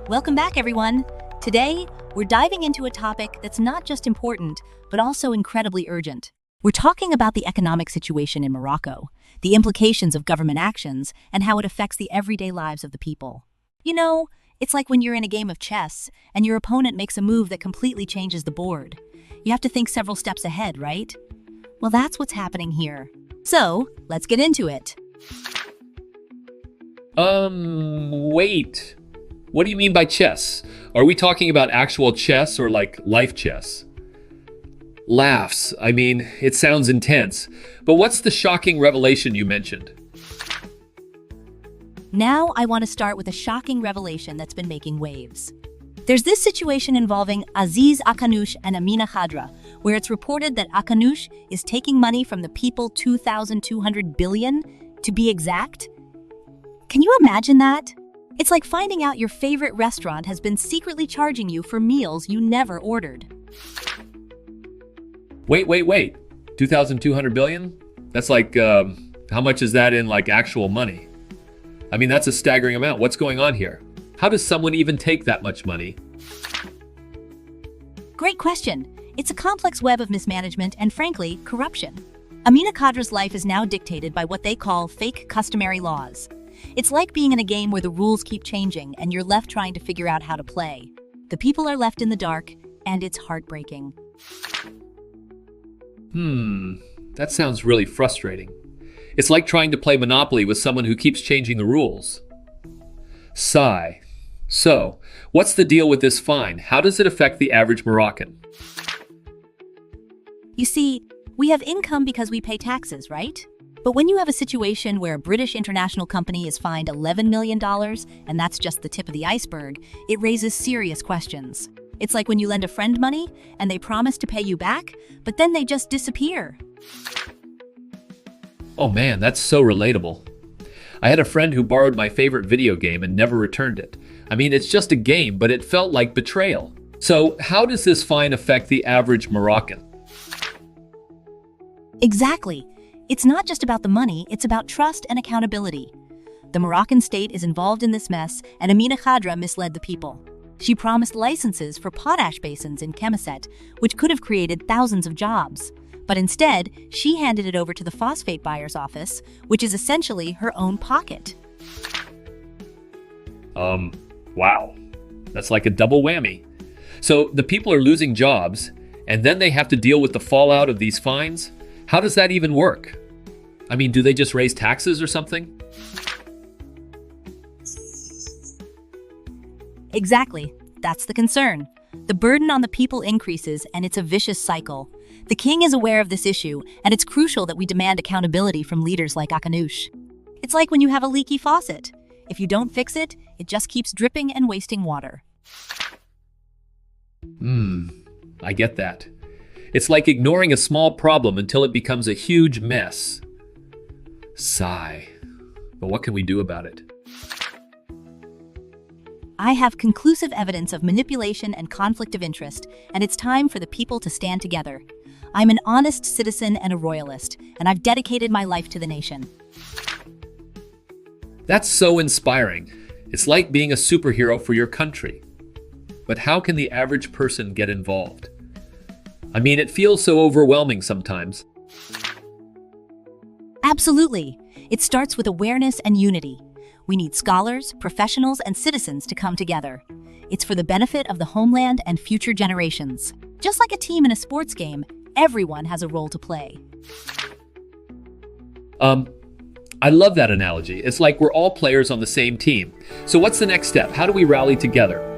Welcome back, everyone. Today, we're diving into a topic that's not just important, but also incredibly urgent. We're talking about the economic situation in Morocco, the implications of government actions, and how it affects the everyday lives of the people. You know, it's like when you're in a game of chess and your opponent makes a move that completely changes the board. You have to think several steps ahead, right? Well, that's what's happening here. So, let's get into it. Wait. What do you mean by chess? Are we talking about actual chess or like life chess? Laughs. I mean, it sounds intense. But what's the shocking revelation you mentioned? Now I want to start with a shocking revelation that's been making waves. There's this situation involving Aziz, Akhannouch, and Amina Khadra, where it's reported that Akhannouch is taking money from the people, 2,200 billion, to be exact. Can you imagine that? It's like finding out your favorite restaurant has been secretly charging you for meals you never ordered. Wait. 2,200 billion? That's like, how much is that in like actual money? I mean, that's a staggering amount. What's going on here? How does someone even take that much money? Great question. It's a complex web of mismanagement and, frankly, corruption. Amina Khadra's life is now dictated by what they call fake customary laws. It's like being in a game where the rules keep changing and you're left trying to figure out how to play. The people are left in the dark, and it's heartbreaking. That sounds really frustrating. It's like trying to play Monopoly with someone who keeps changing the rules. Sigh. So, what's the deal with this fine? How does it affect the average Moroccan? You see, we have income because we pay taxes, right? But when you have a situation where a British international company is fined $11 million, and that's just the tip of the iceberg, it raises serious questions. It's like when you lend a friend money, and they promise to pay you back, but then they just disappear. Oh man, that's so relatable. I had a friend who borrowed my favorite video game and never returned it. I mean, it's just a game, but it felt like betrayal. So, how does this fine affect the average Moroccan? Exactly. It's not just about the money, it's about trust and accountability. The Moroccan state is involved in this mess, and Amina Khadra misled the people. She promised licenses for potash basins in Chemicet, which could have created thousands of jobs. But instead, she handed it over to the phosphate buyer's office, which is essentially her own pocket. Wow. That's like a double whammy. So the people are losing jobs, and then they have to deal with the fallout of these fines? How does that even work? I mean, do they just raise taxes or something? Exactly. That's the concern. The burden on the people increases, and it's a vicious cycle. The king is aware of this issue, and it's crucial that we demand accountability from leaders like Akhannouch. It's like when you have a leaky faucet. If you don't fix it, it just keeps dripping and wasting water. I get that. It's like ignoring a small problem until it becomes a huge mess. Sigh. But what can we do about it? I have conclusive evidence of manipulation and conflict of interest, and it's time for the people to stand together. I'm an honest citizen and a royalist, and I've dedicated my life to the nation. That's so inspiring. It's like being a superhero for your country. But how can the average person get involved? I mean, it feels so overwhelming sometimes. Absolutely. It starts with awareness and unity. We need scholars, professionals, and citizens to come together. It's for the benefit of the homeland and future generations. Just like a team in a sports game, everyone has a role to play. I love that analogy. It's like we're all players on the same team. So what's the next step? How do we rally together?